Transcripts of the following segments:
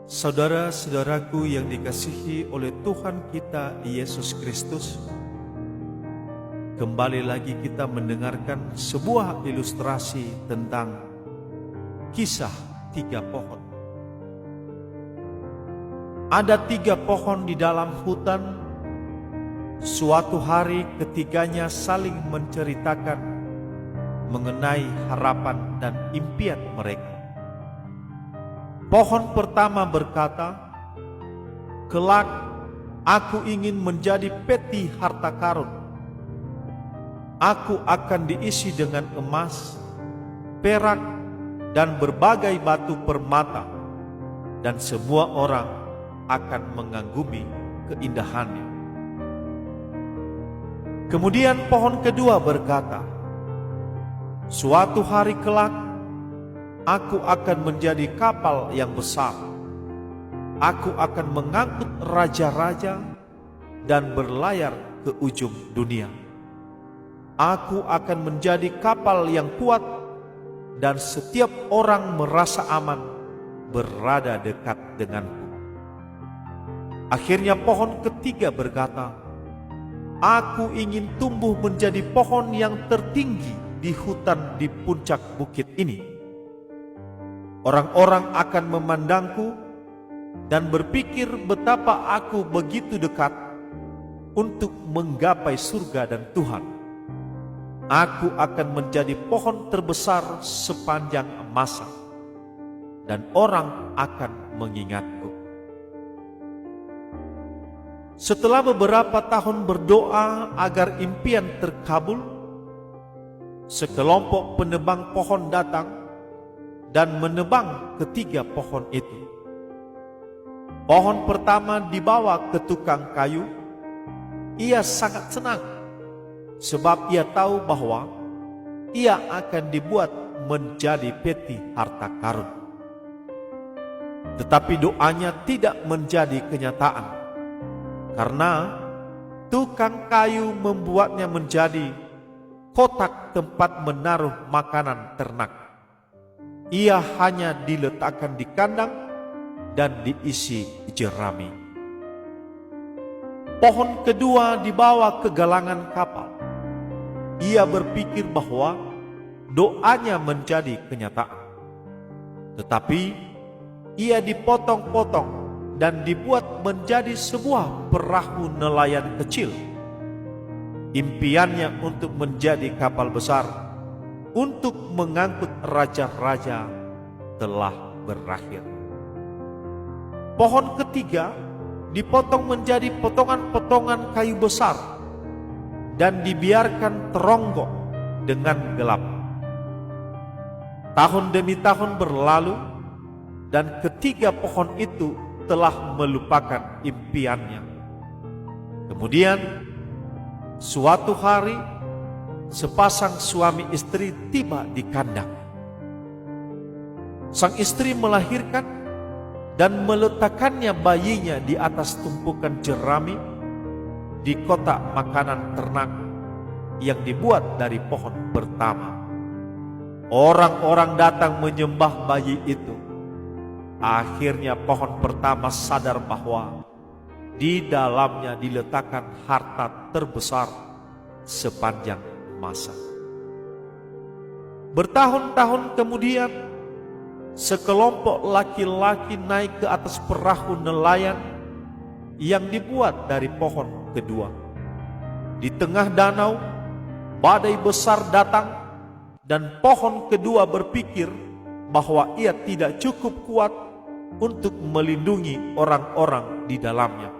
Saudara-saudaraku yang dikasihi oleh Tuhan kita Yesus Kristus, kembali lagi kita mendengarkan sebuah ilustrasi tentang kisah 3 pohon. Ada 3 pohon di dalam hutan. Suatu hari ketiganya saling menceritakan mengenai harapan dan impian mereka. Pohon pertama berkata, "Kelak aku ingin menjadi peti harta karun. Aku akan diisi dengan emas, perak, dan berbagai batu permata, dan semua orang akan mengagumi keindahannya." Kemudian pohon kedua berkata, "Suatu hari kelak aku akan menjadi kapal yang besar. Aku akan mengangkut raja-raja dan berlayar ke ujung dunia. Aku akan menjadi kapal yang kuat dan setiap orang merasa aman berada dekat denganku." Akhirnya pohon ketiga berkata, "Aku ingin tumbuh menjadi pohon yang tertinggi di hutan di puncak bukit ini. Orang-orang akan memandangku dan berpikir betapa aku begitu dekat untuk menggapai surga dan Tuhan. Aku akan menjadi pohon terbesar sepanjang masa, dan orang akan mengingatku." Setelah beberapa tahun berdoa agar impian terkabul, sekelompok penebang pohon datang dan menebang ketiga pohon itu. Pohon pertama dibawa ke tukang kayu. Ia sangat senang sebab ia tahu bahwa ia akan dibuat menjadi peti harta karun. Tetapi doanya tidak menjadi kenyataan karena tukang kayu membuatnya menjadi kotak tempat menaruh makanan ternak. Ia hanya diletakkan di kandang dan diisi jerami. Pohon kedua dibawa ke galangan kapal. Ia berpikir bahwa doanya menjadi kenyataan. Tetapi ia dipotong-potong dan dibuat menjadi sebuah perahu nelayan kecil. Impiannya untuk menjadi kapal besar untuk mengangkut raja-raja telah berakhir. Pohon ketiga dipotong menjadi potongan-potongan kayu besar dan dibiarkan teronggok dengan gelap. Tahun demi tahun berlalu dan ketiga pohon itu telah melupakan impiannya. Kemudian suatu hari sepasang suami istri tiba di kandang. Sang istri melahirkan dan meletakkannya bayinya di atas tumpukan jerami di kotak makanan ternak yang dibuat dari pohon pertama. Orang-orang datang menyembah bayi itu. Akhirnya pohon pertama sadar bahwa di dalamnya diletakkan harta terbesar sepanjang masa. Bertahun-tahun kemudian, sekelompok laki-laki naik ke atas perahu nelayan yang dibuat dari pohon kedua. Di tengah danau, badai besar datang dan pohon kedua berpikir bahwa ia tidak cukup kuat untuk melindungi orang-orang di dalamnya.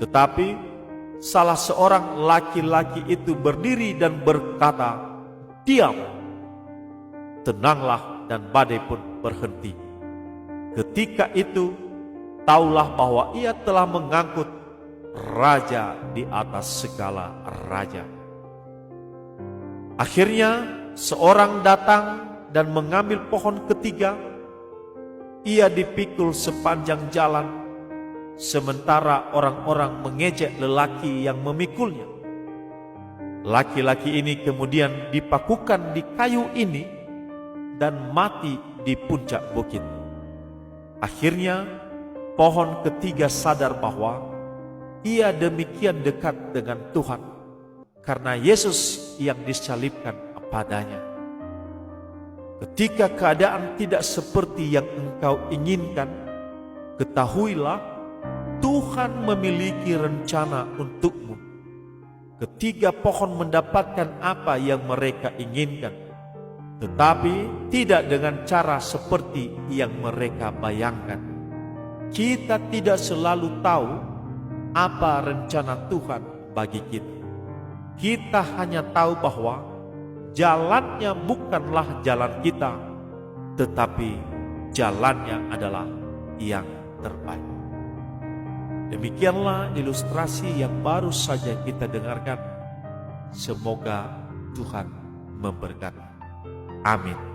Tetapi salah seorang laki-laki itu berdiri dan berkata, "Diam!" Tenanglah dan badai pun berhenti. Ketika itu, taulah bahwa ia telah mengangkut raja di atas segala raja. Akhirnya seorang datang dan mengambil pohon ketiga. Ia dipikul sepanjang jalan, sementara orang-orang mengejek lelaki yang memikulnya. Laki-laki ini kemudian dipakukan di kayu ini dan mati di puncak bukit. Akhirnya, pohon ketiga sadar bahwa ia demikian dekat dengan Tuhan karena Yesus yang disalibkan padanya. Ketika keadaan tidak seperti yang engkau inginkan, ketahuilah Tuhan memiliki rencana untukmu. Ketiga pohon mendapatkan apa yang mereka inginkan, tetapi tidak dengan cara seperti yang mereka bayangkan. Kita tidak selalu tahu apa rencana Tuhan bagi kita. Kita hanya tahu bahwa jalannya bukanlah jalan kita, tetapi jalannya adalah yang terbaik. Demikianlah ilustrasi yang baru saja kita dengarkan. Semoga Tuhan memberkati. Amin.